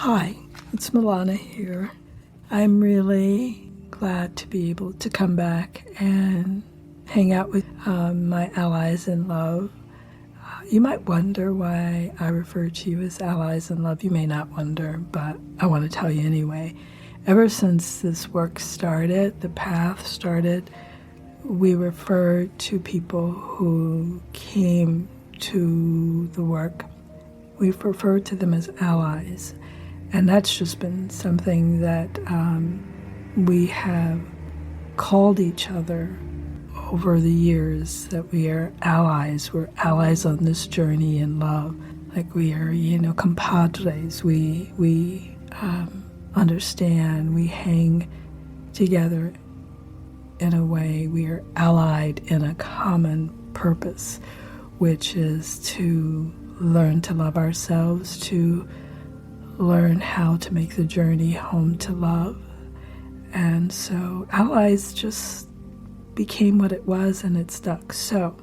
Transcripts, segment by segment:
Hi, it's Melana here. I'm really glad to be able to come back and hang out with my allies in love. You might wonder why I refer to you as allies in love. You may not wonder, but I want to tell you anyway. Ever since this work started, the path started, we refer to people who came to the work. We refer to them as allies. And that's just been something that we have called each other over the years, that we are allies. We're allies on this journey in love. Like we are, compadres. We understand. We hang together in a way. We are allied in a common purpose, which is to learn to love ourselves, to learn how to make the journey home to love. And so allies just became what it was, and it stuck. So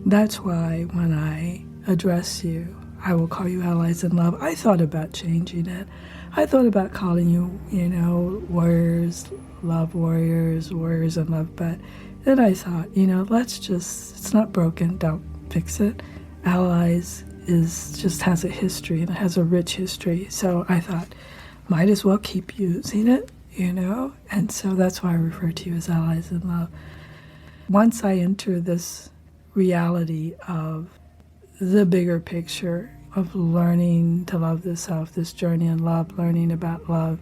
that's why when I address you, I will call you allies in love. I thought about changing it. I thought about calling you, warriors, love warriors, warriors in love. But then I thought, it's not broken. Don't fix it. Allies has a history, and it has a rich history. So I thought, might as well keep using it, and so that's why I refer to you as allies in love. Once I enter this reality of the bigger picture of learning to love the self, this journey in love, learning about love,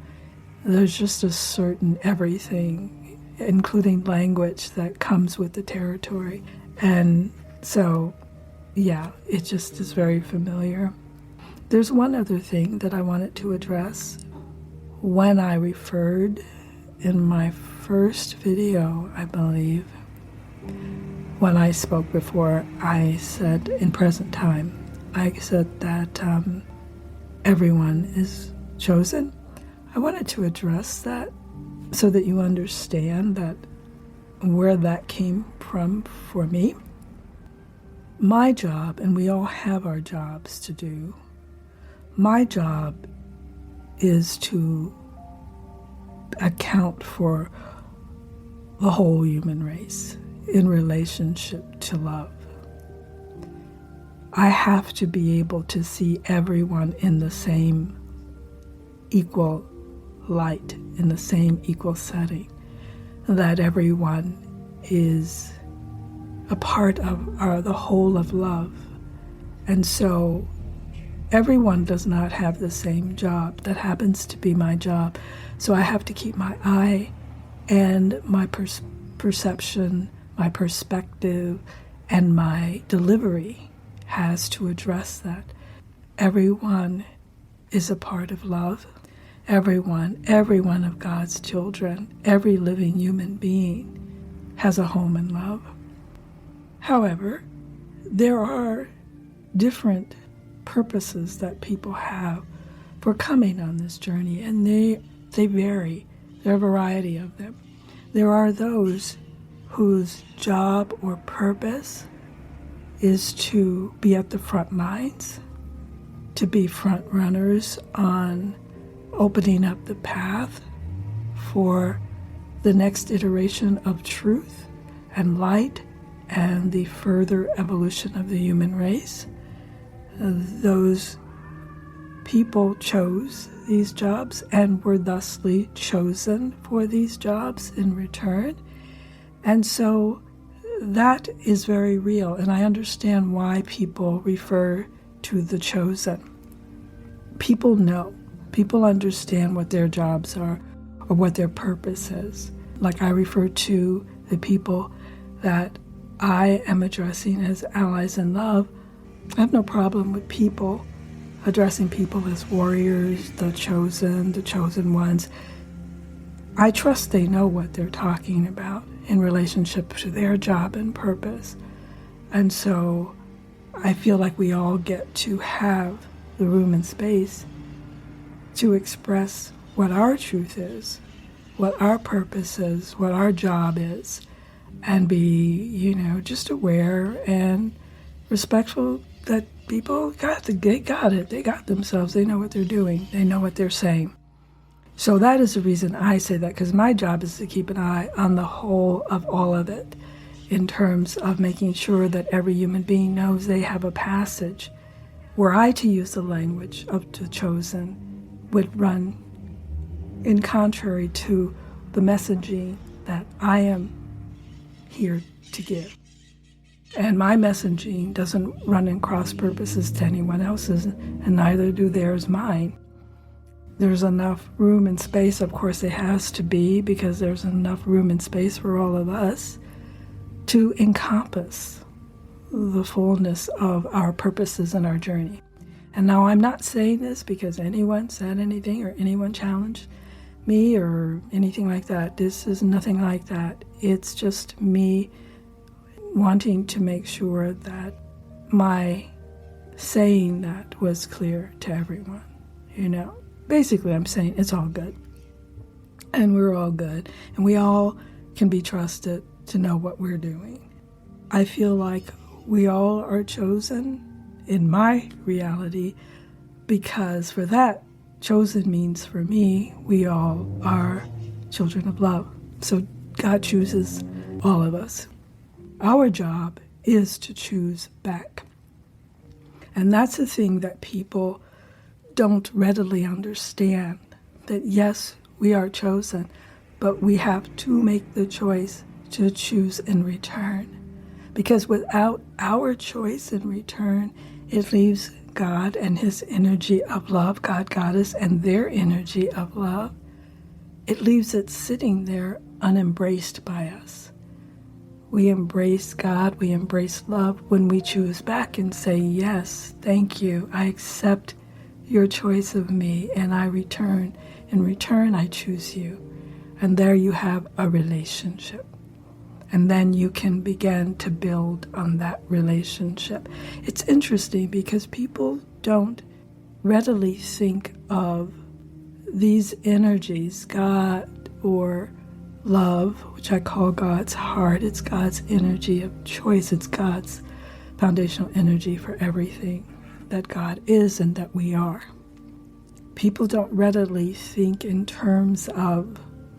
there's just a certain everything, including language, that comes with the territory. And so yeah, it just is very familiar. There's one other thing that I wanted to address. When I referred in my first video, I believe, when I spoke before, I said in present time, I said that everyone is chosen. I wanted to address that so that you understand that where that came from for me. My job, and we all have our jobs to do, my job is to account for the whole human race in relationship to love. I have to be able to see everyone in the same equal light, in the same equal setting, that everyone is a part of the whole of love. And so everyone does not have the same job. That happens to be my job. So I have to keep my eye and my perception, my perspective, and my delivery has to address that. Everyone is a part of love. Every one of God's children, every living human being has a home in love. However, there are different purposes that people have for coming on this journey, and they vary. There are a variety of them. There are those whose job or purpose is to be at the front lines, to be front runners on opening up the path for the next iteration of truth and light and the further evolution of the human race. Those people chose these jobs and were thusly chosen for these jobs in return. And so that is very real, and I understand why people refer to the chosen. People know, people understand what their jobs are or what their purpose is. Like I refer to the people that I am addressing as allies in love. I have no problem with people addressing people as warriors, the chosen ones. I trust they know what they're talking about in relationship to their job and purpose. And so I feel like we all get to have the room and space to express what our truth is, what our purpose is, what our job is, and be, just aware and respectful that people they got it. They got themselves. They know what they're doing. They know what they're saying. So that is the reason I say that, because my job is to keep an eye on the whole of all of it in terms of making sure that every human being knows they have a passage. Were I to use the language of the chosen, would run in contrary to the messaging that I am here to give. And my messaging doesn't run in cross purposes to anyone else's, and neither do theirs mine. There's enough room and space, of course it has to be, because there's enough room and space for all of us to encompass the fullness of our purposes and our journey. And now I'm not saying this because anyone said anything or anyone challenged me or anything like that. This is nothing like that. It's just me wanting to make sure that my saying that was clear to everyone, Basically, I'm saying it's all good. And we're all good. And we all can be trusted to know what we're doing. I feel like we all are chosen in my reality, because for that, chosen means for me, we all are children of love. So God chooses all of us. Our job is to choose back. And that's the thing that people don't readily understand, that yes, we are chosen, but we have to make the choice to choose in return. Because without our choice in return, it leaves God and his energy of love, God, Goddess, and their energy of love, it leaves it sitting there unembraced by us. We embrace God, we embrace love when we choose back and say, yes, thank you, I accept your choice of me, and I return. In return, I choose you. And there you have a relationship. And then you can begin to build on that relationship. It's interesting because people don't readily think of these energies, God or love, which I call God's heart. It's God's energy of choice. It's God's foundational energy for everything that God is and that we are. People don't readily think in terms of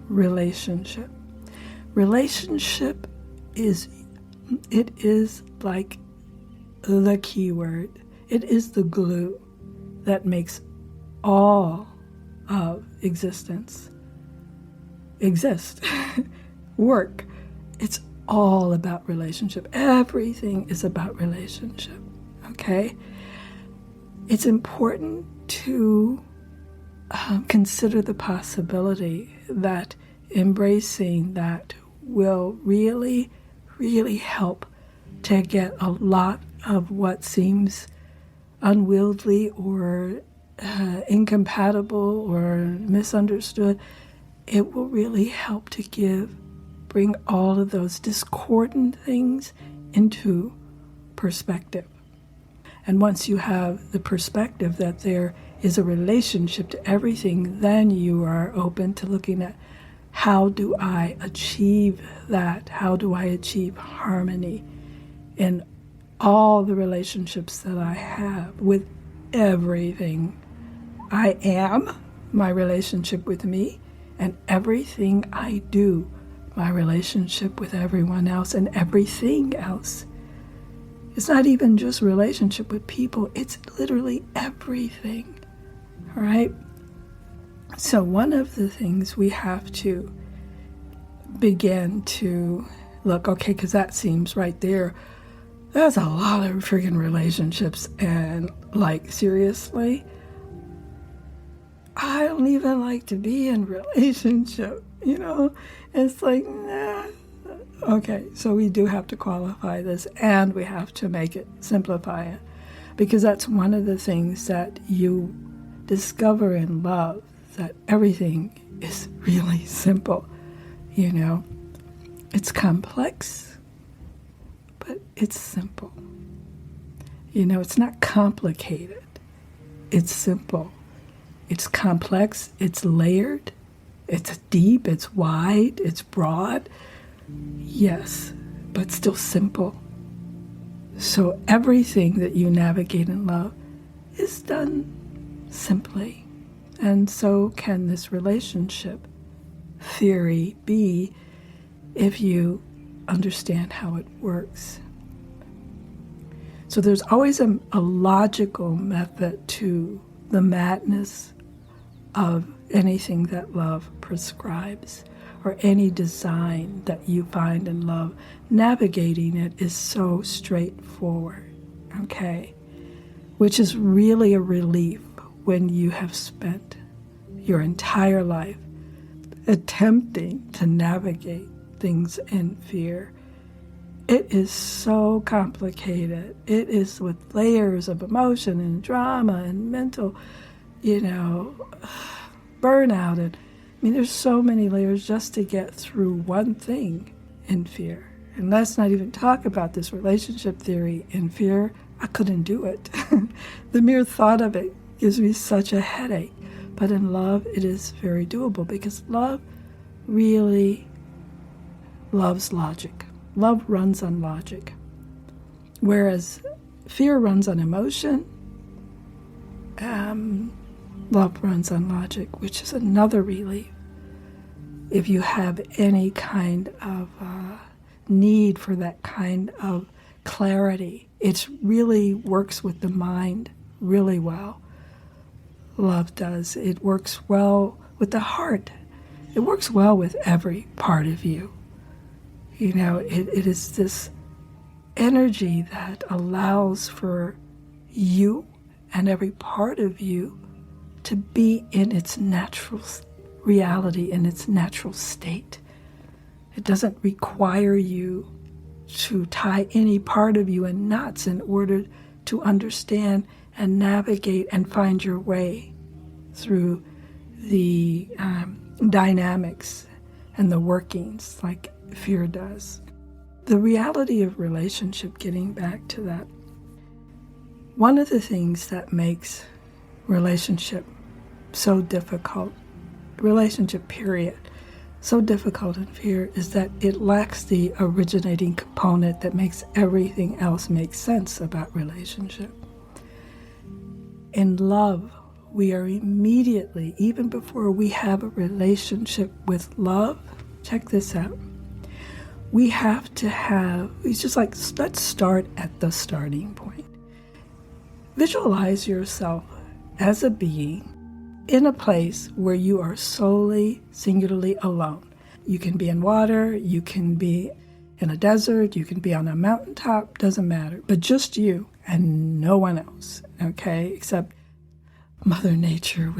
relationship. Relationship is like the key word. It is the glue that makes all of existence exist, work. It's all about relationship. Everything is about relationship, okay? It's important to consider the possibility that embracing that will really, really help to get a lot of what seems unwieldy or incompatible or misunderstood. It will really help to bring all of those discordant things into perspective. And once you have the perspective that there is a relationship to everything, then you are open to looking at, how do I achieve that? How do I achieve harmony in all the relationships that I have with everything I am, my relationship with me, and everything I do, my relationship with everyone else and everything else. It's not even just relationship with people, it's literally everything, all right? So one of the things we have to begin to look, okay, because that seems right there, there's a lot of friggin' relationships, and like, seriously, I don't even like to be in relationship, It's like, nah. Okay, so we do have to qualify this, and we have to make it, simplify it, because that's one of the things that you discover in love, that everything is really simple, It's complex, but it's simple. It's not complicated. It's simple. It's complex, it's layered, it's deep, it's wide, it's broad. Yes, but still simple. So everything that you navigate in love is done simply. And so can this relationship theory be if you understand how it works. So there's always a logical method to the madness of anything that love prescribes, or any design that you find in love. Navigating it is so straightforward, okay? Which is really a relief when you have spent your entire life attempting to navigate things in fear. It is so complicated. It is with layers of emotion and drama and mental, burnout. And there's so many layers just to get through one thing in fear. And let's not even talk about this relationship theory in fear. I couldn't do it. The mere thought of it gives me such a headache. But in love, it is very doable, because love really loves logic. Love runs on logic. Whereas fear runs on emotion, love runs on logic, which is another relief. If you have any kind of need for that kind of clarity, it really works with the mind really well. Love does. It works well with the heart. It works well with every part of you. It is this energy that allows for you and every part of you to be in its natural reality, in its natural state. It doesn't require you to tie any part of you in knots in order to understand and navigate and find your way through the dynamics and the workings like fear does. The reality of relationship, getting back to that, one of the things that makes relationship so difficult, relationship period, so difficult in fear, is that it lacks the originating component that makes everything else make sense about relationship. In love, we are immediately, even before we have a relationship with love, check this out, it's just like, let's start at the starting point. Visualize yourself as a being in a place where you are solely, singularly alone. You can be in water, you can be in a desert, you can be on a mountaintop, doesn't matter, but just you and no one else, okay, except Mother Nature,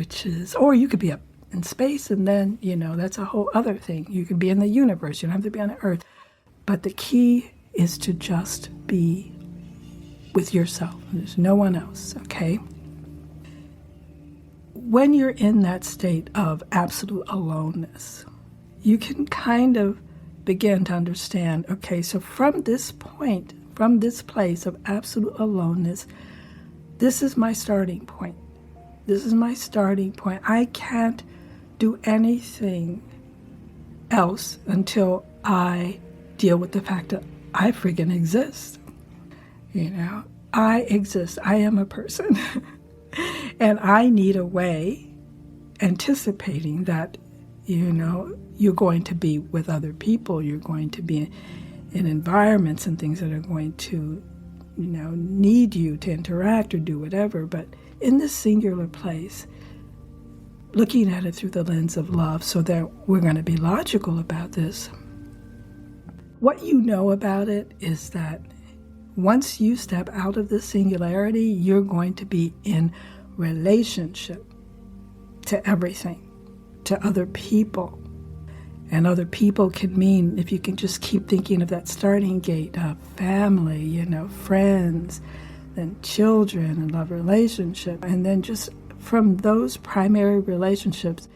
or you could be up in space, and then, that's a whole other thing. You can be in the universe, you don't have to be on the earth. But the key is to just be with yourself. There's no one else, okay? When you're in that state of absolute aloneness, you can kind of begin to understand, okay, so from this point, from this place of absolute aloneness, this is my starting point. This is my starting point. I can't do anything else until I deal with the fact that I friggin' exist. I exist. I am a person. And I need a way, anticipating that, you're going to be with other people, you're going to be in environments and things that are going to, need you to interact or do whatever. But in this singular place, looking at it through the lens of love, so that we're going to be logical about this, what you know about it is that once you step out of the singularity, you're going to be in relationship to everything, to other people. And other people can mean, if you can just keep thinking of that starting gate of family, friends, then children and love relationship. And then just from those primary relationships,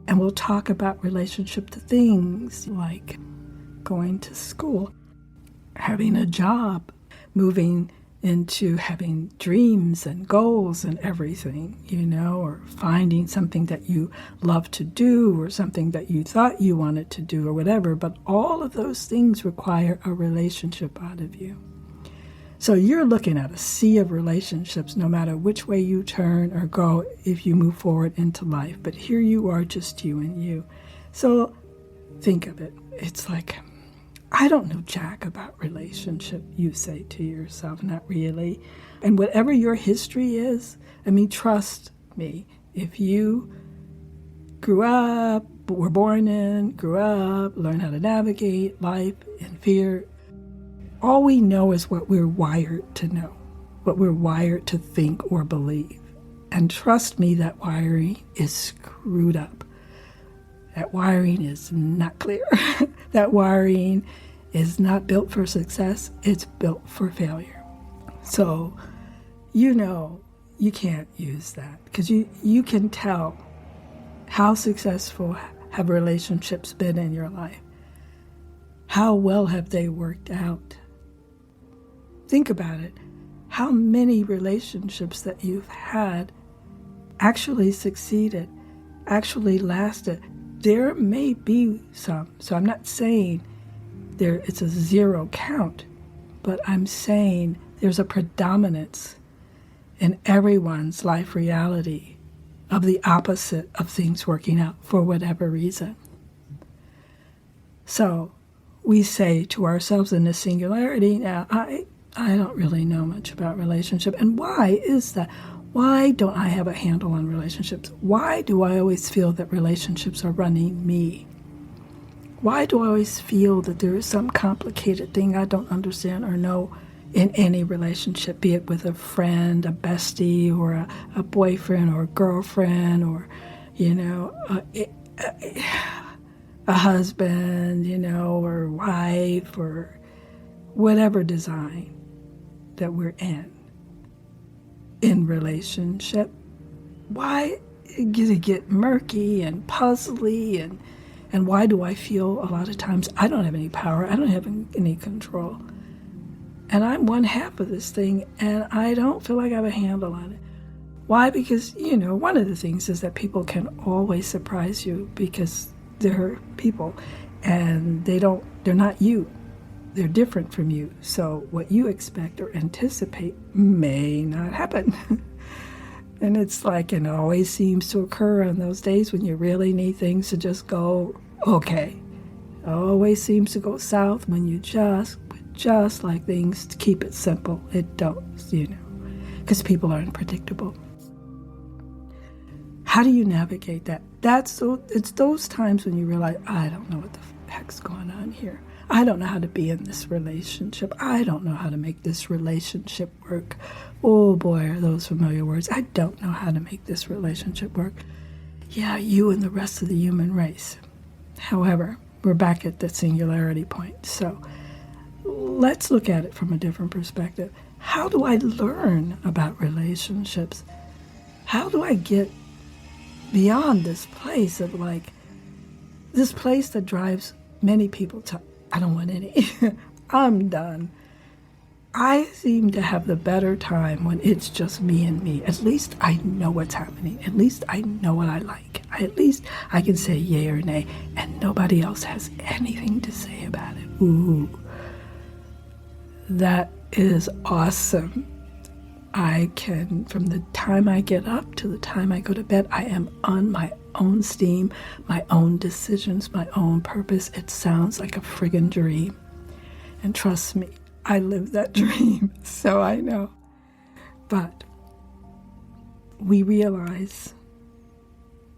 and we'll talk about relationship to things like going to school, having a job, moving into having dreams and goals and everything, or finding something that you love to do, or something that you thought you wanted to do, or whatever. But all of those things require a relationship out of you. So you're looking at a sea of relationships, no matter which way you turn or go if you move forward into life. But here you are, just you and you. So think of it. It's like, I don't know jack about relationship, you say to yourself, not really. And whatever your history is, I mean, trust me, if you grew up, were born in, grew up, learn how to navigate life in fear, all we know is what we're wired to know, what we're wired to think or believe. And trust me, that wiring is screwed up. That wiring is not clear. That wiring is not built for success. It's built for failure. So, you know, you can't use that because you can tell how successful have relationships been in your life. How well have they worked out? Think about it. How many relationships that you've had actually succeeded, actually lasted? There may be some. So I'm not saying it's a zero count, but I'm saying there's a predominance in everyone's life reality of the opposite of things working out for whatever reason. So we say to ourselves in this singularity, now I don't really know much about relationship. And why is that? Why don't I have a handle on relationships? Why do I always feel that relationships are running me? Why do I always feel that there is some complicated thing I don't understand or know in any relationship, be it with a friend, a bestie, or a boyfriend or a girlfriend, or, you know, a husband, you know, or wife, or whatever design that we're in relationship. Why does it get murky and puzzly, and why do I feel a lot of times I don't have any power, I don't have any control, and I'm one half of this thing and I don't feel like I have a handle on it? Why? Because, you know, one of the things is that people can always surprise you because they're people and they're not you. They're different from you. So what you expect or anticipate may not happen. And it's like, it always seems to occur on those days when you really need things to just go okay. It always seems to go south when you just like things to keep it simple. It don't, you know, because people are unpredictable. How do you navigate that? It's those times when you realize, I don't know what the heck's going on here. I don't know how to be in this relationship. I don't know how to make this relationship work. Oh boy, are those familiar words. I don't know how to make this relationship work. Yeah, you and the rest of the human race. However, we're back at the singularity point. So let's look at it from a different perspective. How do I learn about relationships? How do I get beyond this place of this place that drives many people to, I don't want any. I'm done. I seem to have the better time when it's just me and me. At least I know what's happening. At least I know what I like. At least I can say yay or nay, and nobody else has anything to say about it. Ooh, that is awesome. I can, from the time I get up to the time I go to bed, I am on my own steam, my own decisions, my own purpose. It sounds like a friggin' dream. And trust me, I live that dream, so I know. But we realize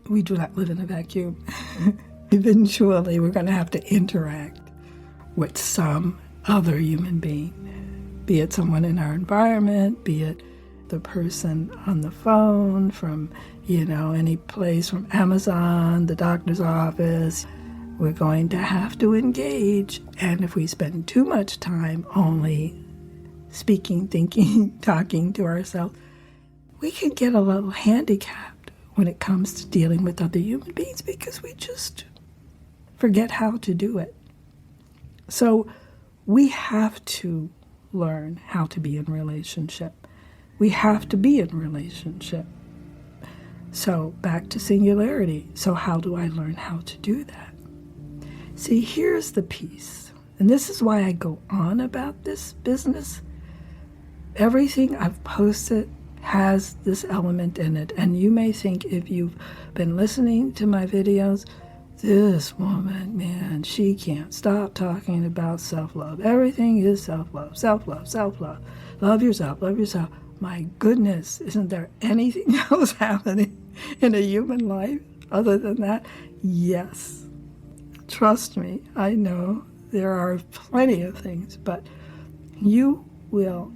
we do not live in a vacuum. Eventually, we're going to have to interact with some other human being, be it someone in our environment, be it the person on the phone from, you know, any place, from Amazon, the doctor's office. We're going to have to engage. And if we spend too much time only speaking, thinking, talking to ourselves, we can get a little handicapped when it comes to dealing with other human beings because we just forget how to do it. So we have to learn how to be in relationship. We have to be in relationship. So back to singularity. So how do I learn how to do that? See, here's the piece. And this is why I go on about this business. Everything I've posted has this element in it. And you may think, if you've been listening to my videos, this woman, man, she can't stop talking about self-love. Everything is self-love, self-love, self-love. Love yourself, love yourself. My goodness, isn't there anything else happening in a human life other than that? Yes. Trust me, I know there are plenty of things, but you will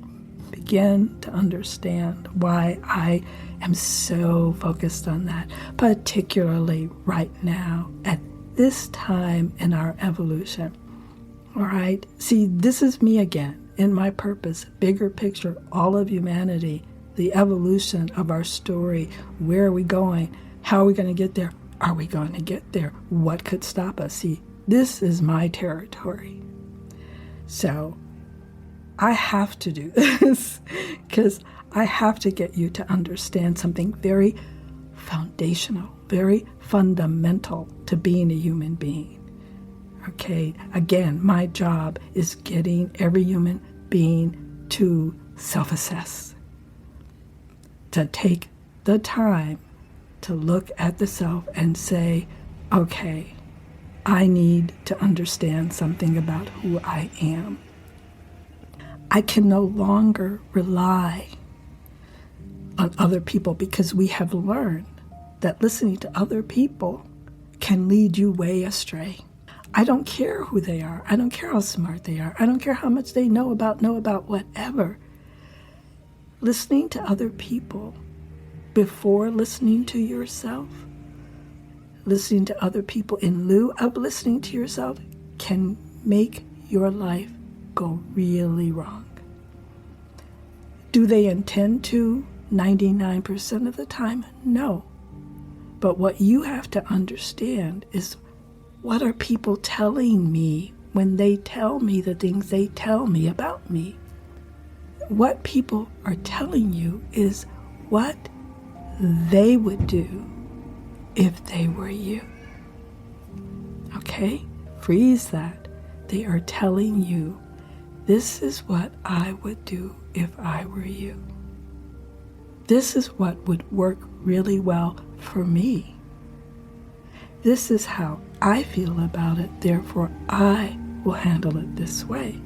begin to understand why I am so focused on that, particularly right now at this time in our evolution. All right? See, this is me again in my purpose, bigger picture, all of humanity, the evolution of our story. Where are we going? How are we going to get there? Are we going to get there? What could stop us? See, this is my territory. So I have to do this because I have to get you to understand something very foundational, very fundamental to being a human being. Okay, again, my job is getting every human being to self-assess, to take the time to look at the self and say, okay, I need to understand something about who I am. I can no longer rely on other people because we have learned that listening to other people can lead you way astray. I don't care who they are. I don't care how smart they are. I don't care how much they know about whatever. Listening to other people before listening to yourself, listening to other people in lieu of listening to yourself, can make your life go really wrong. Do they intend to 99% of the time? No. But what you have to understand is, what are people telling me when they tell me the things they tell me about me? What people are telling you is what they would do if they were you. Okay? Freeze that. They are telling you, this is what I would do if I were you. This is what would work really well for me. This is how I feel about it, therefore I will handle it this way.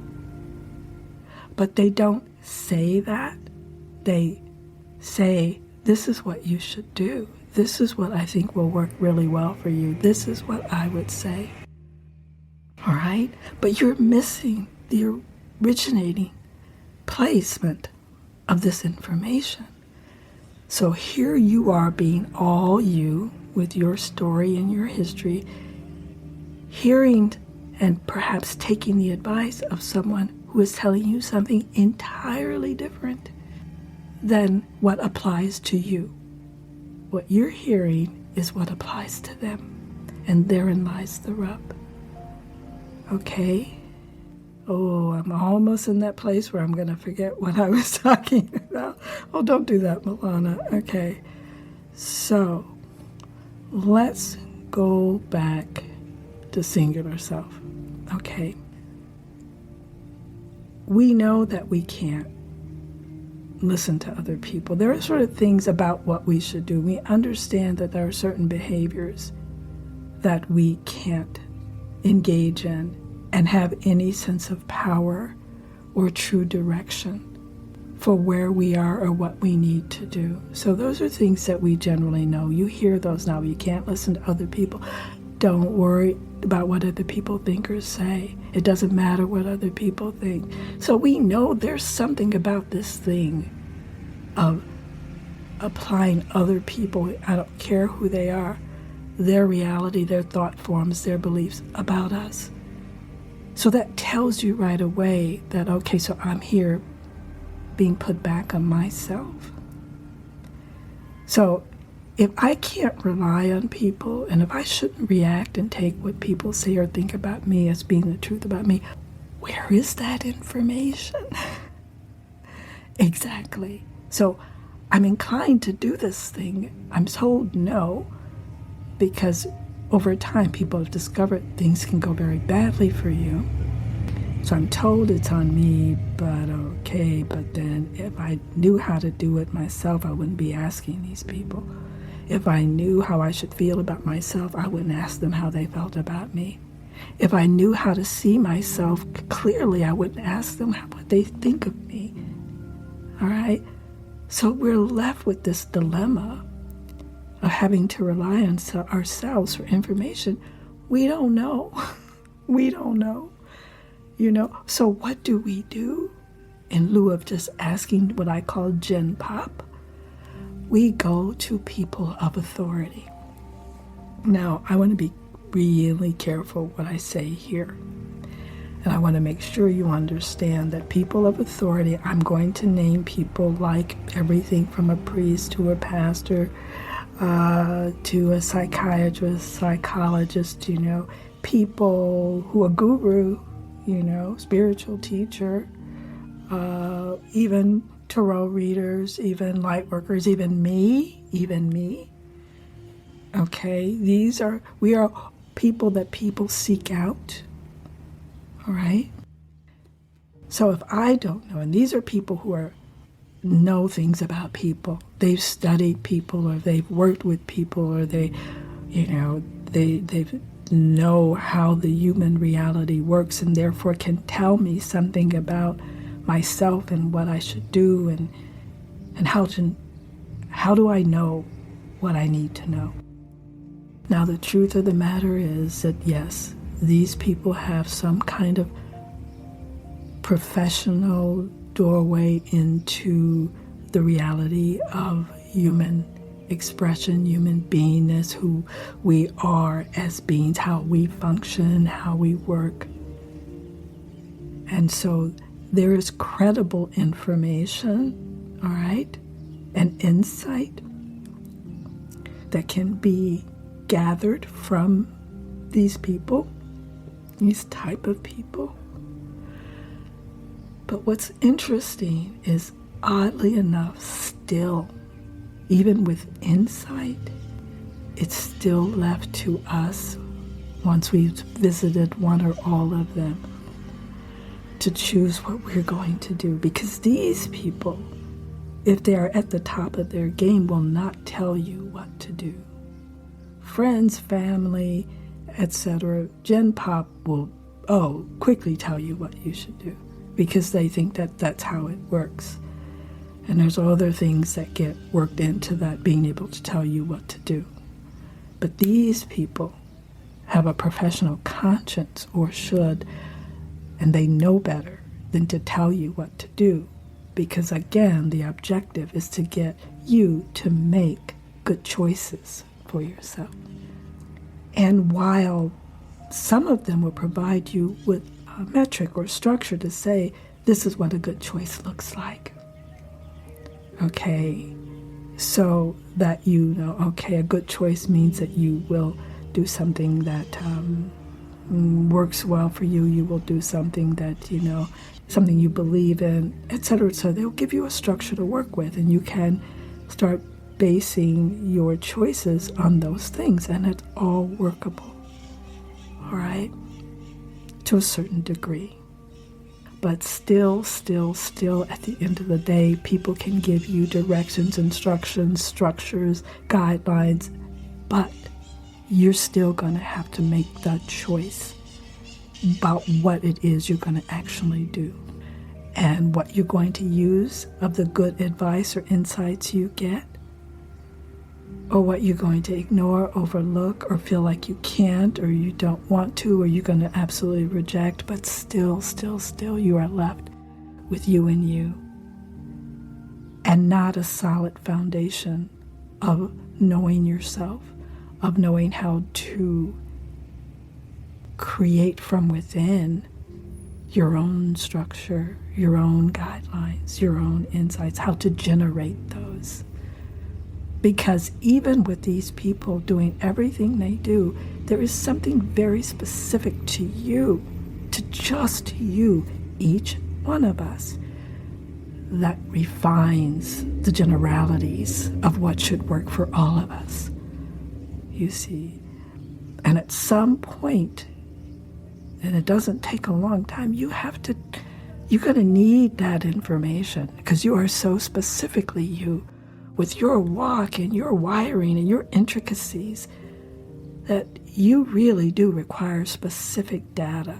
But they don't say that. They say, this is what you should do. This is what I think will work really well for you. This is what I would say. All right? But you're missing the originating placement of this information. So here you are being all you with your story and your history, hearing and perhaps taking the advice of someone who is telling you something entirely different than what applies to you. What you're hearing is what applies to them, and therein lies the rub. Okay? Oh, I'm almost in that place where I'm going to forget what I was talking about. Oh, don't do that, Melana. Okay. So, let's go back to singular self. Okay. We know that we can't listen to other people. There are sort of things about what we should do. We understand that there are certain behaviors that we can't engage in and have any sense of power or true direction for where we are or what we need to do. So those are things that we generally know. You hear those now. You can't listen to other people. Don't worry about what other people think or say. It doesn't matter what other people think. So we know there's something about this thing of applying other people, I don't care who they are, their reality, their thought forms, their beliefs about us. So that tells you right away that, okay, so I'm here being put back on myself. So if I can't rely on people, and if I shouldn't react and take what people say or think about me as being the truth about me, where is that information? Exactly. So I'm inclined to do this thing. I'm told no, because over time people have discovered things can go very badly for you. So I'm told it's on me, but okay, but then if I knew how to do it myself, I wouldn't be asking these people. If I knew how I should feel about myself, I wouldn't ask them how they felt about me. If I knew how to see myself clearly, I wouldn't ask them what they think of me. All right? So we're left with this dilemma of having to rely on ourselves for information. We don't know. We don't know. So what do we do? In lieu of just asking what I call Gen Pop, we go to people of authority. Now, I want to be really careful what I say here. And I want to make sure you understand that people of authority, I'm going to name people like everything from a priest to a pastor, to a psychiatrist, psychologist, people who are guru, spiritual teacher, even tarot readers, even light workers, even me. Okay, we are people that people seek out. All right? So if I don't know, and these are people who know things about people, they've studied people, or they've worked with people, or they know how the human reality works, and therefore can tell me something about myself and what I should do, and how do I know what I need to know. Now, the truth of the matter is that, yes, these people have some kind of professional doorway into the reality of human expression, human beingness, who we are as beings, how we function, how we work. And so there is credible information, all right, and insight that can be gathered from these people, these type of people. But what's interesting is, oddly enough, still, even with insight, it's still left to us, once we've visited one or all of them, to choose what we're going to do. Because these people, if they are at the top of their game, will not tell you what to do. Friends, family, etc., Gen Pop will quickly tell you what you should do, because they think that that's how it works. And there's other things that get worked into that, being able to tell you what to do. But these people have a professional conscience, or should, and they know better than to tell you what to do. Because again, the objective is to get you to make good choices for yourself. And while some of them will provide you with a metric or structure to say, this is what a good choice looks like. Okay, so that a good choice means that you will do something that works well for you. You will do something that, something you believe in, etc. So they'll give you a structure to work with, and you can start basing your choices on those things, and it's all workable, all right, to a certain degree. But still, at the end of the day, people can give you directions, instructions, structures, guidelines, but you're still going to have to make that choice about what it is you're going to actually do, and what you're going to use of the good advice or insights you get, or what you're going to ignore, overlook, or feel like you can't, or you don't want to, or you're going to absolutely reject. But still, you are left with you and you, and not a solid foundation of knowing yourself, of knowing how to create from within your own structure, your own guidelines, your own insights, how to generate those. Because even with these people doing everything they do, there is something very specific to you, to just you, each one of us, that refines the generalities of what should work for all of us, you see. And at some point, and it doesn't take a long time, you're going to need that information because you are so specifically you with your walk and your wiring and your intricacies that you really do require specific data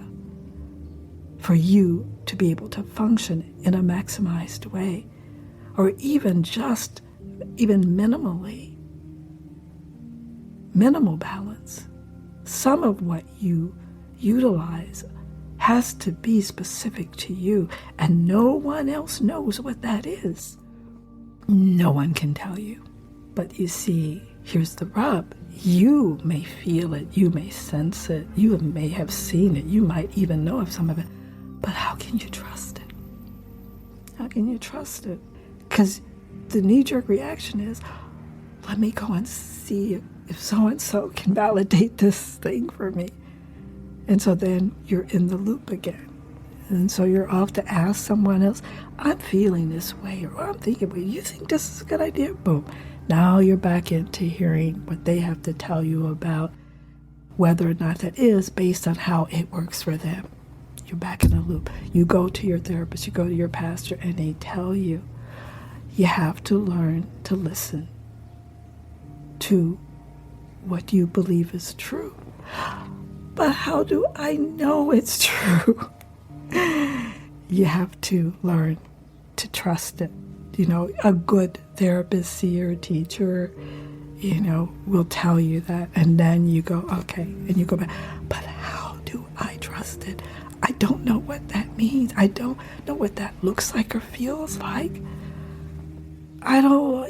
for you to be able to function in a maximized way, or even minimal balance. Some of what you utilize has to be specific to you, and no one else knows what that is. No one can tell you. But you see, here's the rub. You may feel it, you may sense it, you may have seen it, you might even know of some of it, but how can you trust it? How can you trust it? Because the knee-jerk reaction is, let me go and see if so-and-so can validate this thing for me. And so then you're in the loop again. And so you're off to ask someone else, I'm feeling this way, or I'm thinking, well, you think this is a good idea? Boom. Now you're back into hearing what they have to tell you about whether or not that is based on how it works for them. You're back in the loop. You go to your therapist, you go to your pastor, and they tell you, you have to learn to listen to what you believe is true. But how do I know it's true? You have to learn to trust it. A good therapist, seer, teacher, will tell you that. And then you go, okay, and you go back. But how do I trust it? I don't know what that means. I don't know what that looks like or feels like. I don't.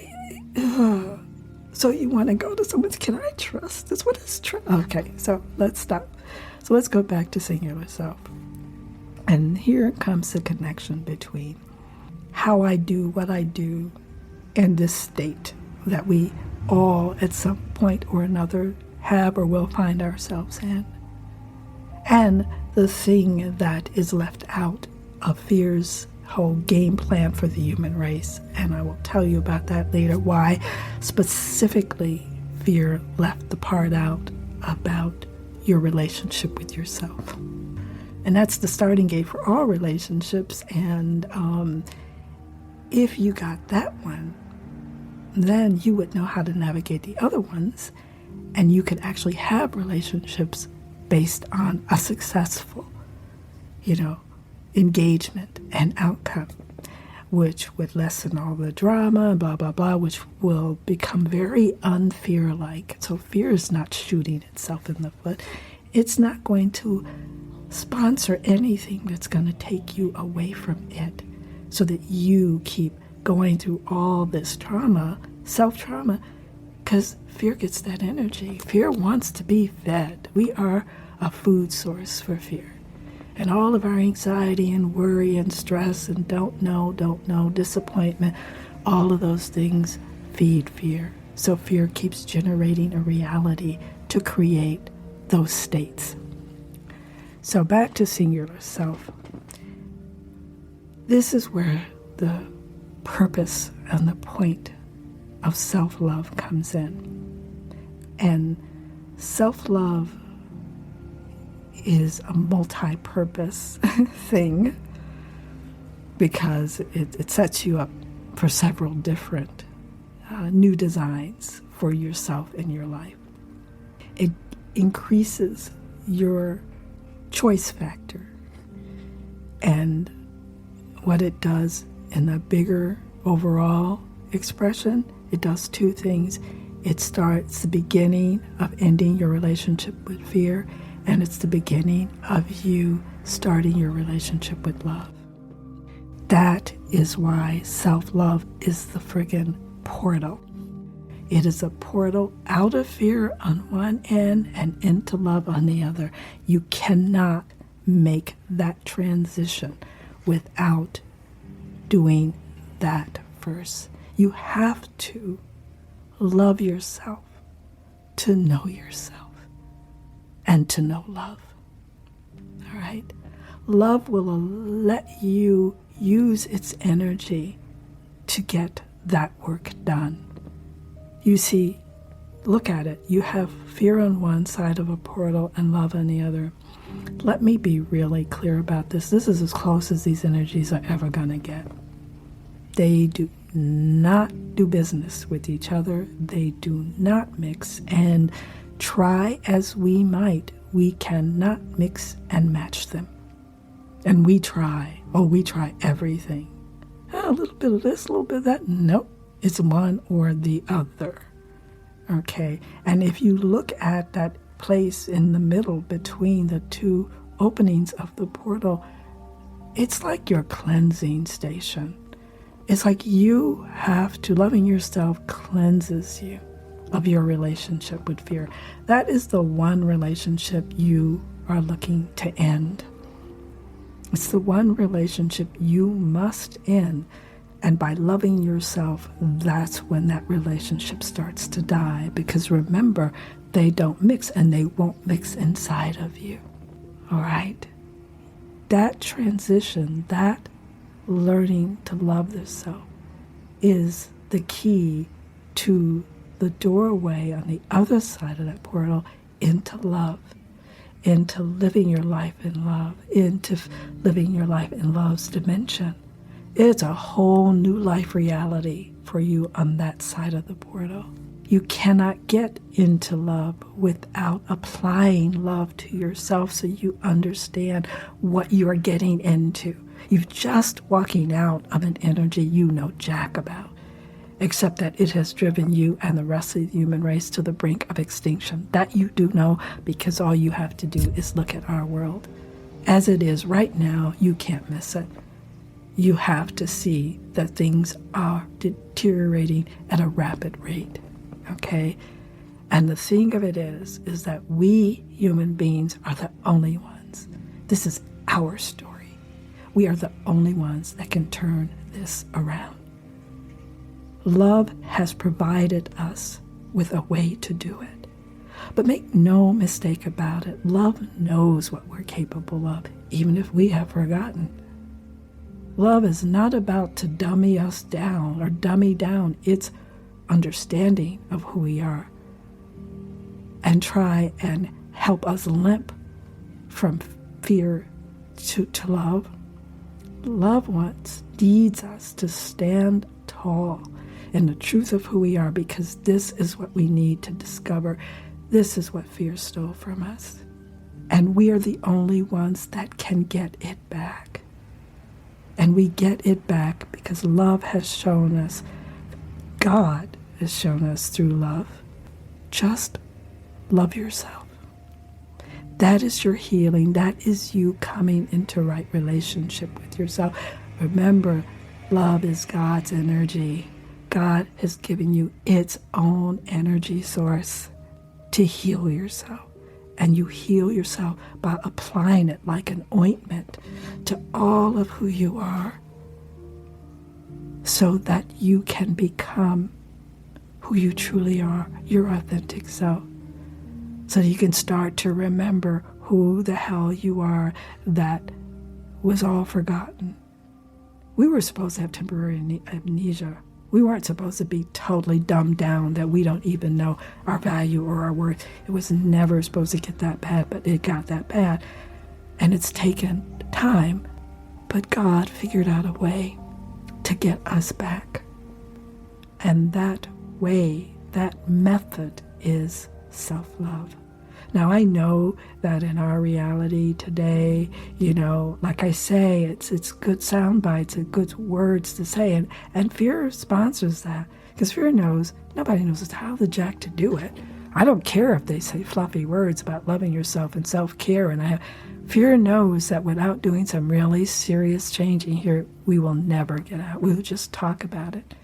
So you want to go to someone, can I trust this? What is trust? Okay, so let's stop. So let's go back to singular self. And here comes the connection between how I do what I do and this state that we all at some point or another have or will find ourselves in. And the thing that is left out of fear's whole game plan for the human race. And I will tell you about that later, why specifically fear left the part out about your relationship with yourself. And that's the starting gate for all relationships. And if you got that one, then you would know how to navigate the other ones, and you could actually have relationships based on a successful, engagement and outcome, which would lessen all the drama, blah, blah, blah, which will become very unfear-like. So fear is not shooting itself in the foot. It's not going to sponsor anything that's going to take you away from it so that you keep going through all this trauma, self-trauma, because fear gets that energy. Fear wants to be fed. We are a food source for fear. And all of our anxiety and worry and stress and don't know, disappointment, all of those things feed fear. So fear keeps generating a reality to create those states. So back to singular self. This is where the purpose and the point of self-love comes in. And self-love is a multi-purpose thing because it sets you up for several different new designs for yourself in your life. It increases your choice factor. And what it does in a bigger overall expression, it does two things. It starts the beginning of ending your relationship with fear, and it's the beginning of you starting your relationship with love. That is why self-love is the friggin' portal. It is a portal out of fear on one end and into love on the other. You cannot make that transition without doing that first. You have to love yourself to know yourself and to know love. All right? Love will let you use its energy to get that work done. You see, look at it. You have fear on one side of a portal and love on the other. Let me be really clear about this. This is as close as these energies are ever going to get. They do not do business with each other. They do not mix. And try as we might, we cannot mix and match them. And we try. Oh, we try everything. A little bit of this, a little bit of that. Nope. It's one or the other. Okay. And if you look at that place in the middle between the two openings of the portal, it's like your cleansing station. It's like you have to, loving yourself cleanses you of your relationship with fear. That is the one relationship you are looking to end. It's the one relationship you must end. And by loving yourself, that's when that relationship starts to die. Because remember, they don't mix, and they won't mix inside of you. All right? That transition, that learning to love yourself is the key to the doorway on the other side of that portal into love, into living your life in love, into living your life in love's dimension. It's a whole new life reality for you on that side of the portal. You cannot get into love without applying love to yourself so you understand what you are getting into. You're just walking out of an energy you know jack about, except that it has driven you and the rest of the human race to the brink of extinction. That you do know, because all you have to do is look at our world. As it is right now, you can't miss it. You have to see that things are deteriorating at a rapid rate, okay? And the thing of it is that we human beings are the only ones. This is our story. We are the only ones that can turn this around. Love has provided us with a way to do it. But make no mistake about it, love knows what we're capable of, even if we have forgotten. Love is not about to dummy us down or dummy down. It's understanding of who we are and try and help us limp from fear to love. Love needs us to stand tall in the truth of who we are, because this is what we need to discover. This is what fear stole from us. And we are the only ones that can get it back. And we get it back because love has shown us, God has shown us through love. Just love yourself. That is your healing. That is you coming into right relationship with yourself. Remember, love is God's energy. God has given you its own energy source to heal yourself. And you heal yourself by applying it like an ointment to all of who you are, so that you can become who you truly are, your authentic self. So that you can start to remember who the hell you are that was all forgotten. We were supposed to have temporary amnesia. We weren't supposed to be totally dumbed down that we don't even know our value or our worth. It was never supposed to get that bad, but it got that bad. And it's taken time, but God figured out a way to get us back. And that way, that method is self-love. Now, I know that in our reality today, like I say, it's good sound bites and good words to say, and fear sponsors that, because fear knows nobody knows how the jack to do it. I don't care if they say fluffy words about loving yourself and self-care, and fear knows that without doing some really serious changing here, we will never get out. We'll just talk about it.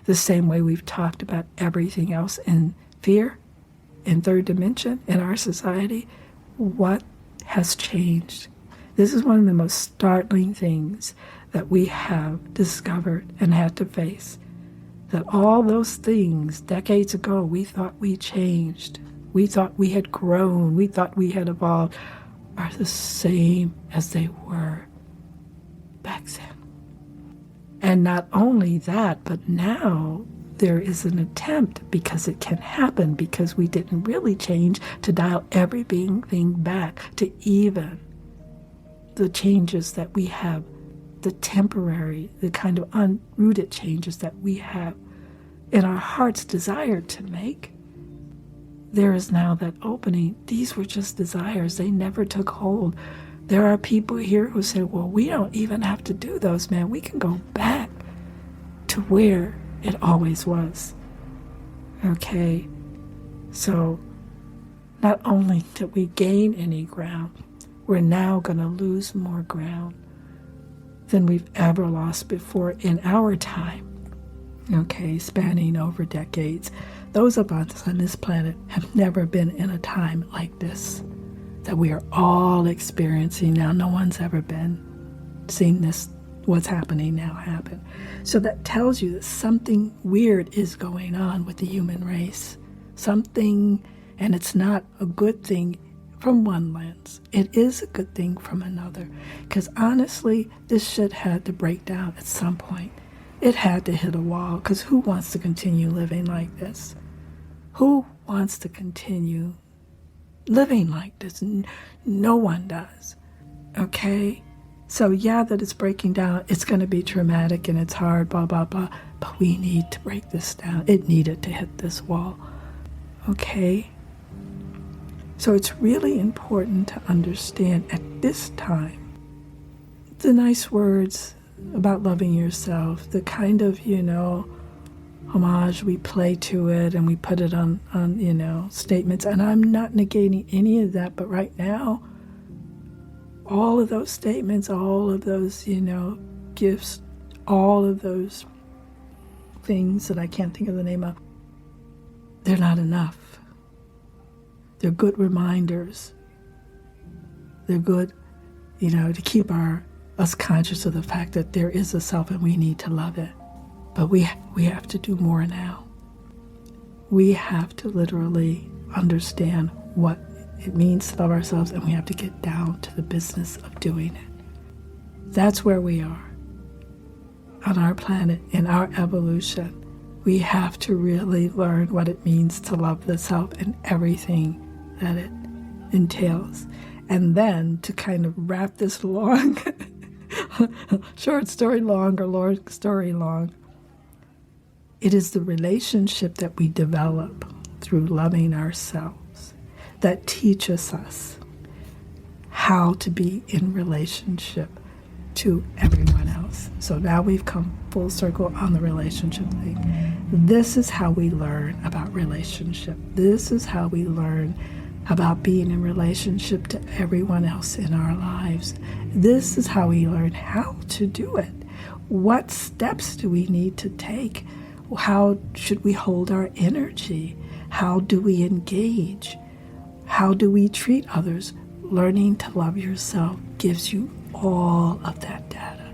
The same way we've talked about everything else in fear, in third dimension, in our society. What has changed? This is one of the most startling things that we have discovered and had to face. That all those things decades ago we thought we changed, we thought we had grown, we thought we had evolved, are the same as they were back then. And not only that, but now there is an attempt, because it can happen, because we didn't really change, to dial everything back to even the changes that we have, the temporary, the kind of unrooted changes that we have in our heart's desire to make. There is now that opening. These were just desires. They never took hold. There are people here who say, well, we don't even have to do those, man. We can go back to where it always was. Okay? So not only did we gain any ground, we're now going to lose more ground than we've ever lost before in our time. Okay, spanning over decades. Those of us on this planet have never been in a time like this that we are all experiencing now. No one's ever seen this, what's happening now, happen. So that tells you that something weird is going on with the human race. Something, and it's not a good thing from one lens. It is a good thing from another. Because honestly, this shit had to break down at some point. It had to hit a wall, because who wants to continue living like this? Who wants to continue living like this? No one does. Okay? So yeah, that it's breaking down. It's going to be traumatic and it's hard, blah, blah, blah. But we need to break this down. It needed to hit this wall. Okay? So it's really important to understand at this time the nice words about loving yourself, the kind of, homage we play to it and we put it on statements. And I'm not negating any of that, but right now, all of those statements, all of those, gifts, all of those things that I can't think of the name of, they're not enough. They're good reminders. They're good, to keep us conscious of the fact that there is a self and we need to love it. But we have to do more now. We have to literally understand what it means to love ourselves, and we have to get down to the business of doing it. That's where we are on our planet, in our evolution. We have to really learn what it means to love the self and everything that it entails. And then to kind of wrap this long, short story long or long story long, it is the relationship that we develop through loving ourselves that teaches us how to be in relationship to everyone else. So now we've come full circle on the relationship thing. This is how we learn about relationship. This is how we learn about being in relationship to everyone else in our lives. This is how we learn how to do it. What steps do we need to take? How should we hold our energy? How do we engage? How do we treat others? Learning to love yourself gives you all of that data.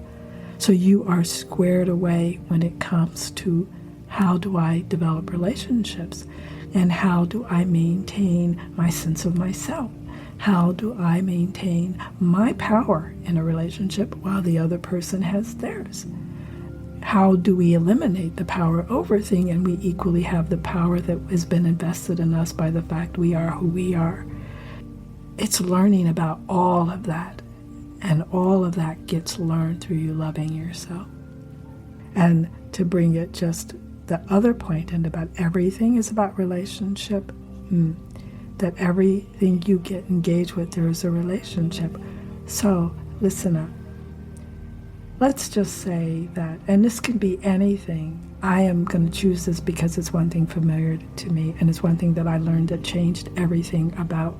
So you are squared away when it comes to how do I develop relationships and how do I maintain my sense of myself? How do I maintain my power in a relationship while the other person has theirs? How do we eliminate the power over thing and we equally have the power that has been invested in us by the fact we are who we are? It's learning about all of that. And all of that gets learned through you loving yourself. And to bring it just the other point and about everything is about relationship, that everything you get engaged with, there is a relationship. So listen up. Let's just say that, and this can be anything. I am going to choose this because it's one thing familiar to me, and it's one thing that I learned that changed everything about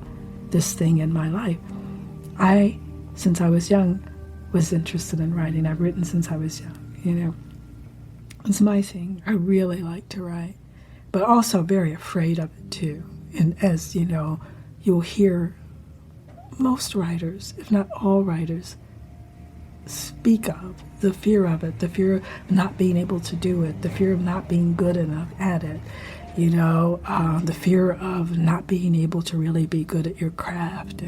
this thing in my life. I, since I was young, was interested in writing. I've written since I was young, It's my thing. I really like to write, but also very afraid of it too. And as you'll hear most writers, if not all writers, speak of the fear of it, the fear of not being able to do it, the fear of not being good enough at it, the fear of not being able to really be good at your craft.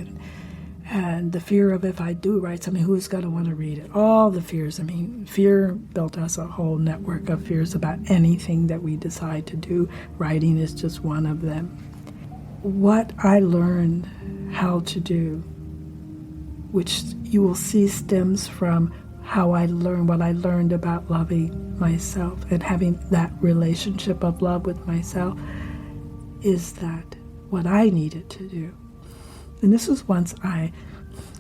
And the fear of if I do write something, who's going to want to read it? All the fears. I mean, fear built us a whole network of fears about anything that we decide to do. Writing is just one of them. What I learned how to do, which you will see stems from how I learned what I learned about loving myself and having that relationship of love with myself, is that what I needed to do. And this was once I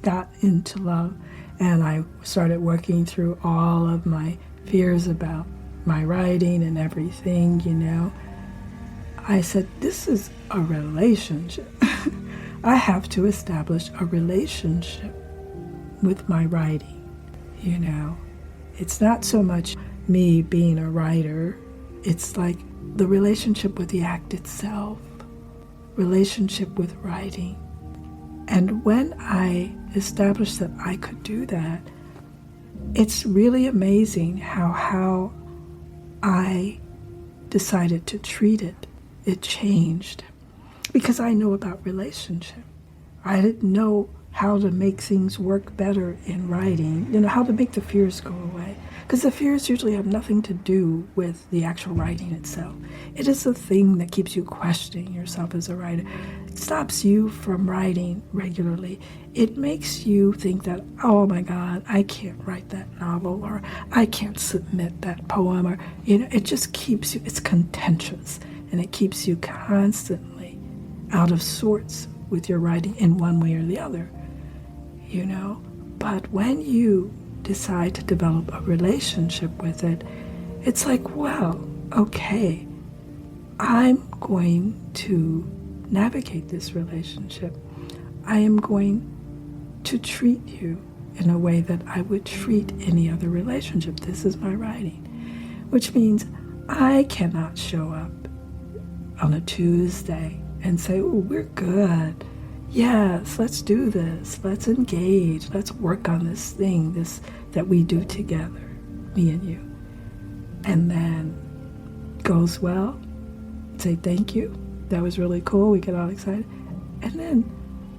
got into love and I started working through all of my fears about my writing and everything, you know. I said, this is a relationship. I have to establish a relationship with my writing, you know. It's not so much me being a writer. It's like the relationship with the act itself, relationship with writing. And when I established that I could do that, it's really amazing how I decided to treat it. It changed because I know about relationship. I didn't know how to make things work better in writing, you know, how to make the fears go away. Because the fears usually have nothing to do with the actual writing itself. It is the thing that keeps you questioning yourself as a writer. It stops you from writing regularly. It makes you think that, oh my God, I can't write that novel, or I can't submit that poem, or, you know, it just keeps you, it's contentious, and it keeps you constantly out of sorts with your writing in one way or the other, you know. But when you decide to develop a relationship with it, it's like, well, okay, I'm going to navigate this relationship. I am going to treat you in a way that I would treat any other relationship. This is my writing, which means I cannot show up on a Tuesday and say, oh, we're good. Yes, let's do this. Let's engage. Let's work on this thing, this that we do together, me and you. And then goes well, say thank you. That was really cool. We get all excited. And then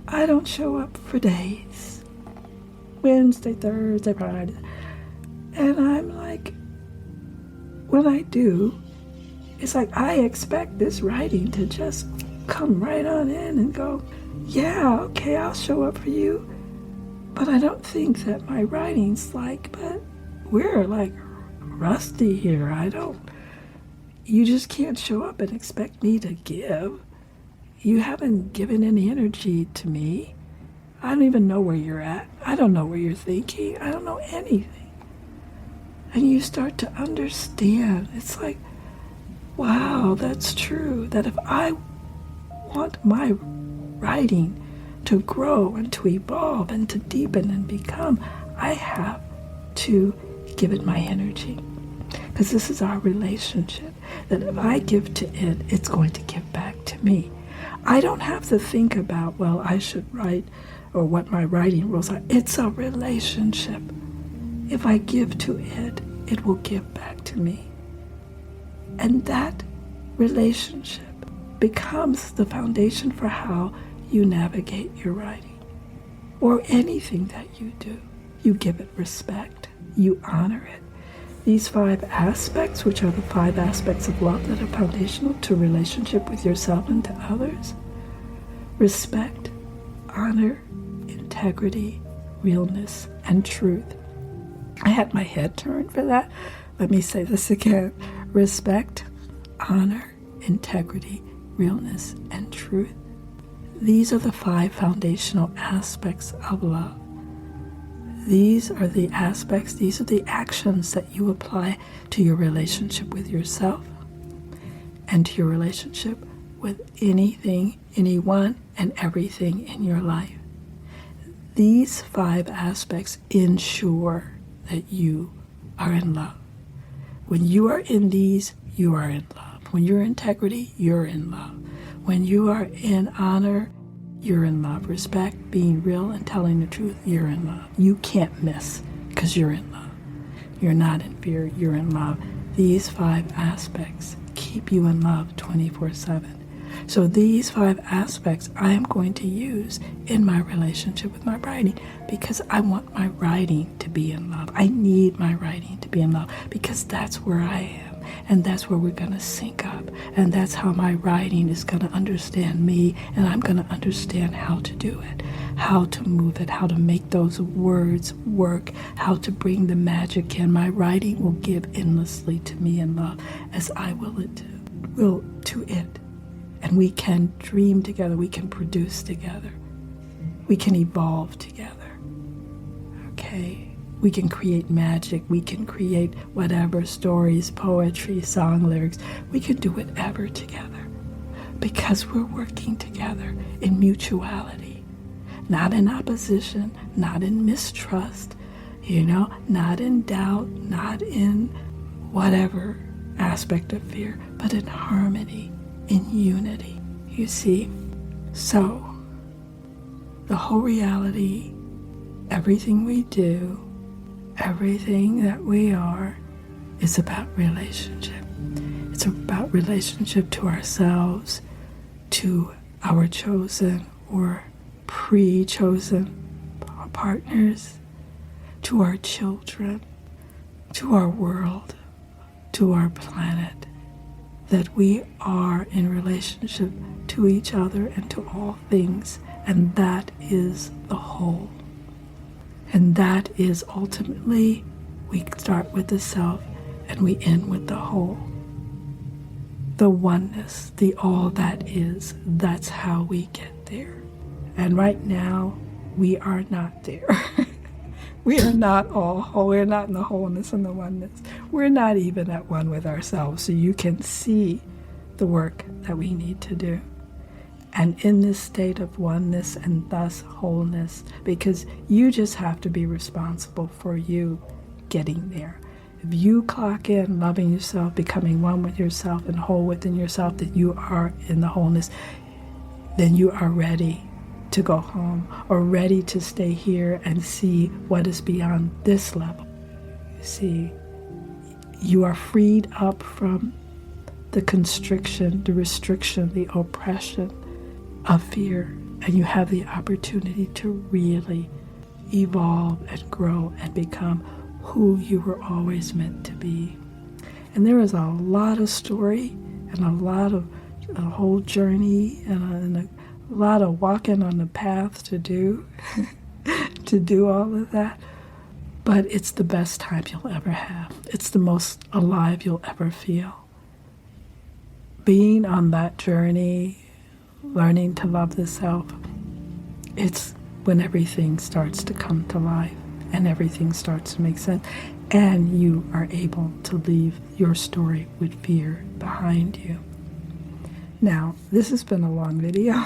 I don't show up for days. Wednesday, Thursday, Friday. And I'm like, when I do, it's like I expect this writing to just come right on in and go, yeah, okay, I'll show up for you. But I don't think that my writing's like, but we're like rusty here. You just can't show up and expect me to give. You haven't given any energy to me. I don't even know where you're at. I don't know where you're thinking. I don't know anything. And you start to understand. It's like, wow, that's true. That if I want my writing to grow and to evolve and to deepen and become, I have to give it my energy. Because this is our relationship. That if I give to it, it's going to give back to me. I don't have to think about, well, I should write or what my writing rules are. It's a relationship. If I give to it, it will give back to me. And that relationship becomes the foundation for how you navigate your writing or anything that you do. You give it respect. You honor it. These 5 aspects, which are the 5 aspects of love that are foundational to relationship with yourself and to others: respect, honor, integrity, realness, and truth. I had my head turned for that. Let me say this again. Respect, honor, integrity, realness, and truth. These are the 5 foundational aspects of love. These are the aspects, these are the actions that you apply to your relationship with yourself and to your relationship with anything, anyone, and everything in your life. These 5 aspects ensure that you are in love. When you are in these, you are in love. When you're in integrity, you're in love. When you are in honor, you're in love. Respect, being real and telling the truth, you're in love. You can't miss because you're in love. You're not in fear, you're in love. These 5 aspects keep you in love 24/7. So these 5 aspects I am going to use in my relationship with my writing, because I want my writing to be in love. I need my writing to be in love, because that's where I am, and that's where we're going to sync up, and that's how my writing is going to understand me, and I'm going to understand how to do it, how to move it, how to make those words work, how to bring the magic in. My writing will give endlessly to me in love as I will to it. And we can dream together, we can produce together, we can evolve together, okay? We can create magic, we can create whatever, stories, poetry, song lyrics, we can do whatever together, because we're working together in mutuality, not in opposition, not in mistrust, not in doubt, not in whatever aspect of fear, but in harmony, in unity, you see. So, the whole reality, everything we do, everything that we are, is about relationship. It's about relationship to ourselves, to our chosen or pre-chosen partners, to our children, to our world, to our planet, that we are in relationship to each other and to all things, and that is the whole. And that is ultimately, we start with the self and we end with the whole. The oneness, the all that is, that's how we get there. And right now, we are not there. We are not all whole. We're not in the wholeness and the oneness. We're not even at one with ourselves. So you can see the work that we need to do. And in this state of oneness and thus wholeness, because you just have to be responsible for you getting there. If you clock in loving yourself, becoming one with yourself and whole within yourself, that you are in the wholeness, then you are ready to go home, or ready to stay here and see what is beyond this level. You see, you are freed up from the constriction, the restriction, the oppression of fear, and you have the opportunity to really evolve and grow and become who you were always meant to be. And there is a lot of story and a lot of a whole journey and a lot of walking on the path to do, to do all of that. But it's the best time you'll ever have. It's the most alive you'll ever feel. Being on that journey, learning to love the self, it's when everything starts to come to life and everything starts to make sense, and you are able to leave your story with fear behind you. Now, this has been a long video,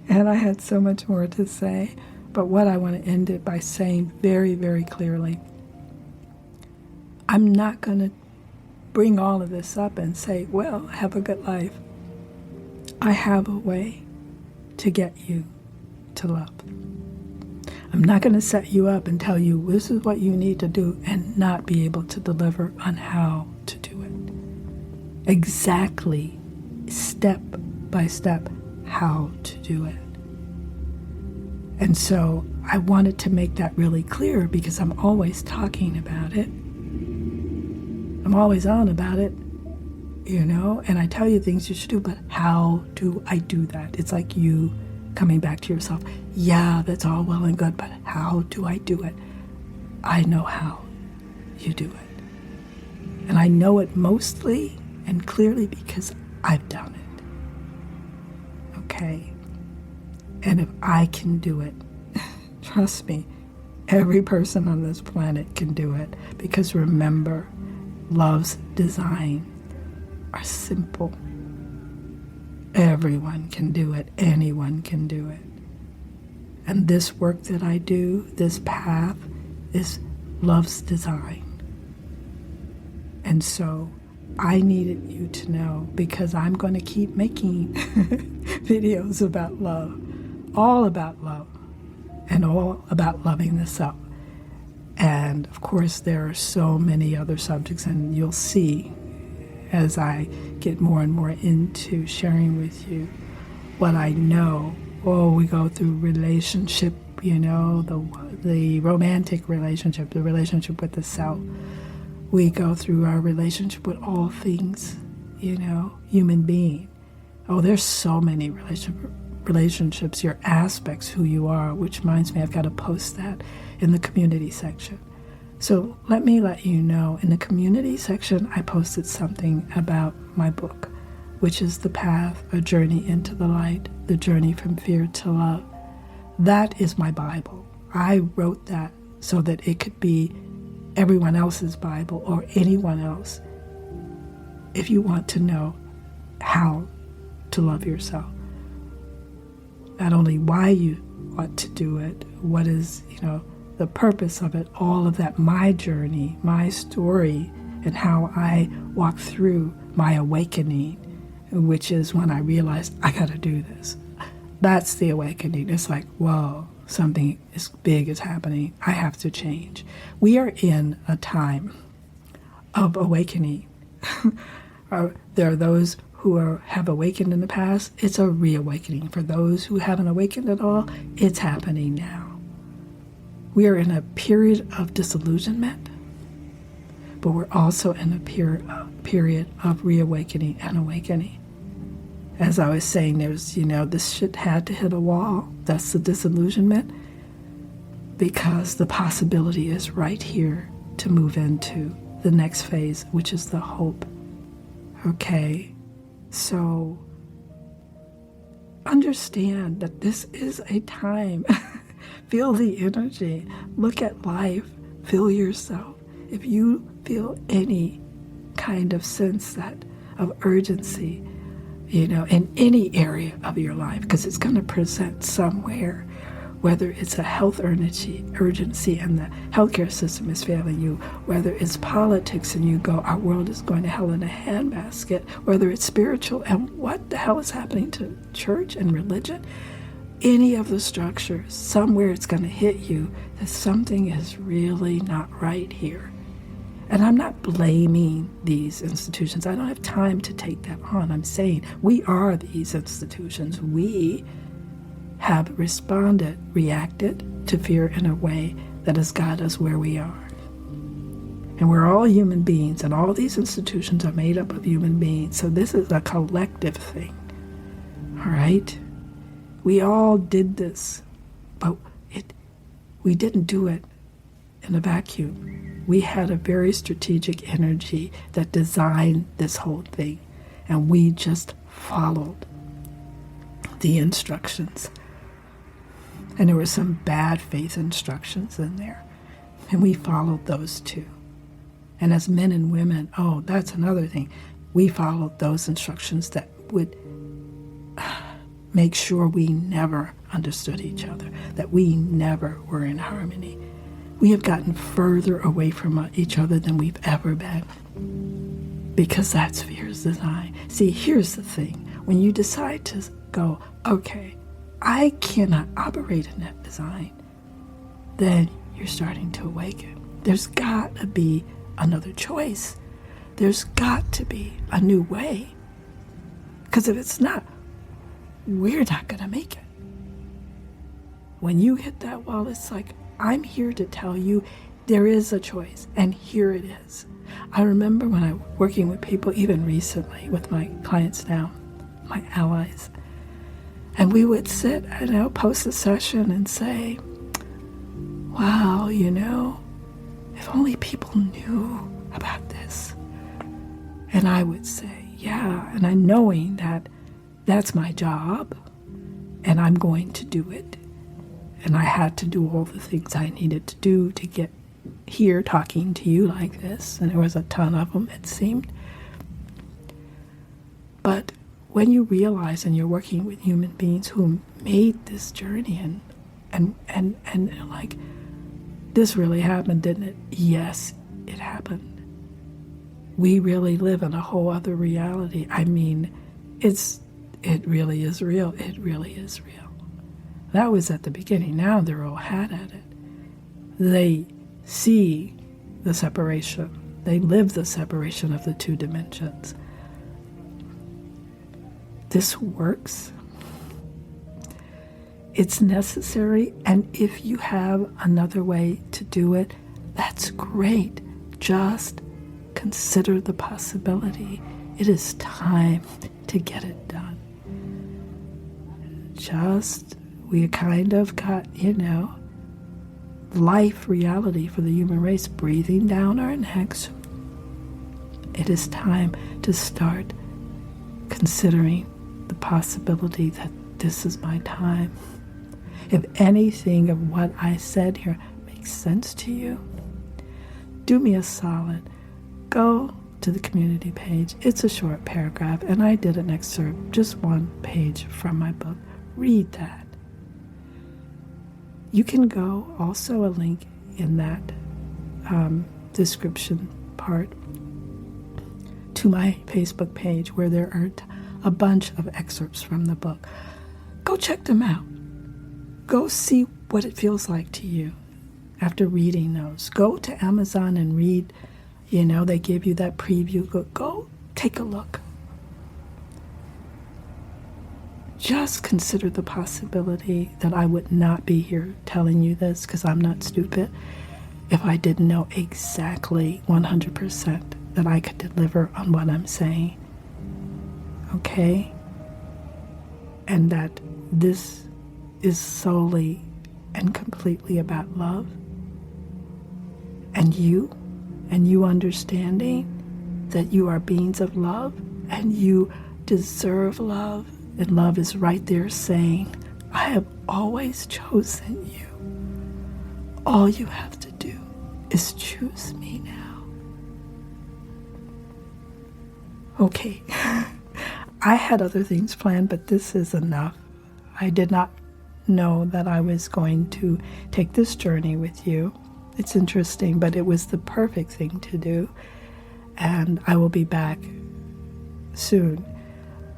and I had so much more to say, but what I want to end it by saying very, very clearly, I'm not going to bring all of this up and say, well, have a good life. I have a way to get you to love. I'm not going to set you up and tell you this is what you need to do and not be able to deliver on how to do it. Exactly, step by step, how to do it. And so I wanted to make that really clear, because I'm always talking about it. I'm always on about it, and I tell you things you should do, but how do I do that? It's like you coming back to yourself. Yeah, that's all well and good, but how do I do it? I know how you do it. And I know it mostly and clearly because I've done it. Okay? And if I can do it, trust me, every person on this planet can do it. Because remember, love's design are simple. Everyone can do it. Anyone can do it. And this work that I do, this path, is love's design. And so I needed you to know, because I'm going to keep making videos about love, all about love, and all about loving the self. And of course, there are so many other subjects, and you'll see as I get more and more into sharing with you what I know. Oh, we go through relationship, the romantic relationship, the relationship with the self. We go through our relationship with all things, human being. Oh, there's so many relationships, your aspects, who you are, which reminds me, I've got to post that in the community section. So let me let you know, in the community section, I posted something about my book, which is The Path, A Journey into the Light, The Journey from Fear to Love. That is my Bible. I wrote that so that it could be everyone else's Bible or anyone else if you want to know how to love yourself. Not only why you ought to do it, what is, the purpose of it, all of that, my journey, my story, and how I walk through my awakening, which is when I realized I got to do this. That's the awakening. It's like, whoa, something big is happening. I have to change. We are in a time of awakening. There are those who have awakened in the past. It's a reawakening. For those who haven't awakened at all, it's happening now. We are in a period of disillusionment, but we're also in a period of reawakening and awakening. As I was saying, there's, this shit had to hit a wall. That's the disillusionment, because the possibility is right here to move into the next phase, which is the hope. Okay, so understand that this is a time. Feel the energy. Look at life. Feel yourself. If you feel any kind of sense of urgency, in any area of your life, because it's going to present somewhere, whether it's a health urgency and the healthcare system is failing you, whether it's politics and you go, our world is going to hell in a handbasket, whether it's spiritual and what the hell is happening to church and religion, any of the structures, somewhere it's going to hit you that something is really not right here. And I'm not blaming these institutions. I don't have time to take that on. I'm saying we are these institutions. We have reacted to fear in a way that has got us where we are. And we're all human beings, and all these institutions are made up of human beings. So this is a collective thing. All right? We all did this, but we didn't do it in a vacuum. We had a very strategic energy that designed this whole thing, and we just followed the instructions. And there were some bad faith instructions in there, and we followed those too. And as men and women, that's another thing, we followed those instructions that would make sure we never understood each other, that we never were in harmony. We have gotten further away from each other than we've ever been, because that's fear's design. See, here's the thing. When you decide to go, okay, I cannot operate in that design, then you're starting to awaken. There's got to be another choice. There's got to be a new way. Because if it's not, we're not going to make it. When you hit that wall, it's like, I'm here to tell you there is a choice, and here it is. I remember when I was working with people, even recently, with my clients now, my allies, and we would sit, post a session and say, wow, if only people knew about this. And I would say, yeah, and I'm knowing that that's my job, and I'm going to do it. And I had to do all the things I needed to do to get here talking to you like this. And there was a ton of them, it seemed. But when you realize and you're working with human beings who made this journey and like, this really happened, didn't it? Yes, it happened. We really live in a whole other reality. I mean, it really is real. It really is real. That was at the beginning. Now they're all had at it. They see the separation. They live the separation of the two dimensions. This works. It's necessary, and if you have another way to do it, that's great. Just consider the possibility. It is time to get it done. We kind of got, life reality for the human race breathing down our necks. It is time to start considering the possibility that this is my time. If anything of what I said here makes sense to you, do me a solid. Go to the community page. It's a short paragraph, and I did an excerpt, just one page from my book. Read that. You can go, also a link in that description part, to my Facebook page where there are a bunch of excerpts from the book. Go check them out. Go see what it feels like to you after reading those. Go to Amazon and read, they give you that preview. Go take a look. Just consider the possibility that I would not be here telling you this, because I'm not stupid, if I didn't know exactly 100% that I could deliver on what I'm saying. Okay? And that this is solely and completely about love. And you understanding that you are beings of love and you deserve love. And love is right there saying, I have always chosen you. All you have to do is choose me now. Okay. I had other things planned, but this is enough. I did not know that I was going to take this journey with you. It's interesting, but it was the perfect thing to do. And I will be back soon.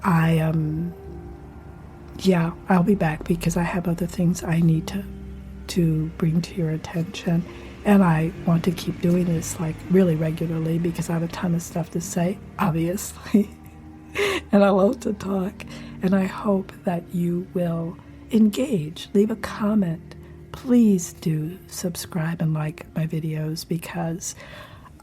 I'll be back because I have other things I need to bring to your attention. And I want to keep doing this really regularly because I have a ton of stuff to say, obviously. And I love to talk. And I hope that you will engage, leave a comment. Please do subscribe and like my videos because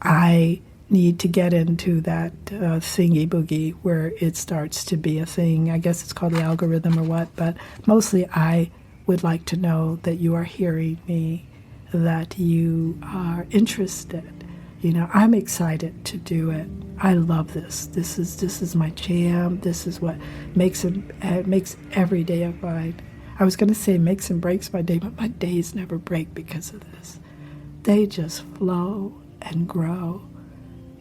I need to get into that thingy boogie where it starts to be a thing. I guess it's called the algorithm or what, but mostly I would like to know that you are hearing me, that you are interested. I'm excited to do it. I love this. This is my jam. This is what makes every day of mine. I was going to say makes and breaks my day, but my days never break because of this. They just flow and grow.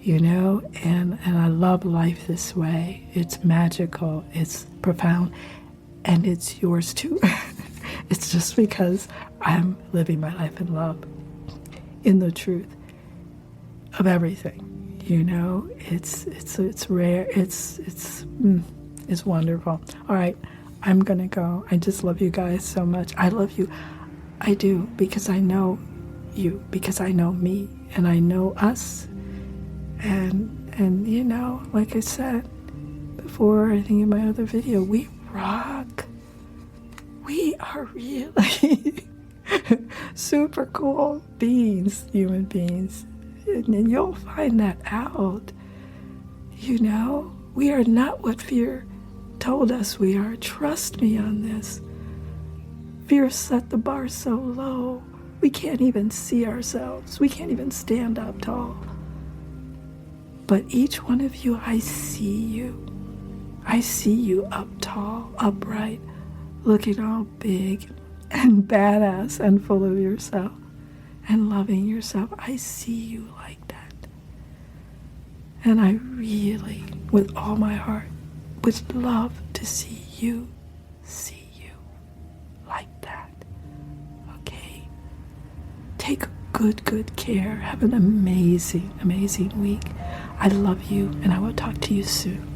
And I love life this way. It's magical, it's profound, and it's yours too. It's just because I'm living my life in love, in the truth of everything. It's rare. It's wonderful. All right, I'm gonna go. I just love you guys so much. I love you. I do, because I know you, because I know me, and I know us. And like I said before, I think in my other video, we rock. We are really super cool beings, human beings. And you'll find that out. We are not what fear told us we are. Trust me on this. Fear set the bar so low, we can't even see ourselves. We can't even stand up tall. But each one of you, I see you. I see you up tall, upright, looking all big and badass and full of yourself and loving yourself. I see you like that. And I really, with all my heart, would love to see you like that. Okay? Take good care. Have an amazing, amazing week. I love you, and I will talk to you soon.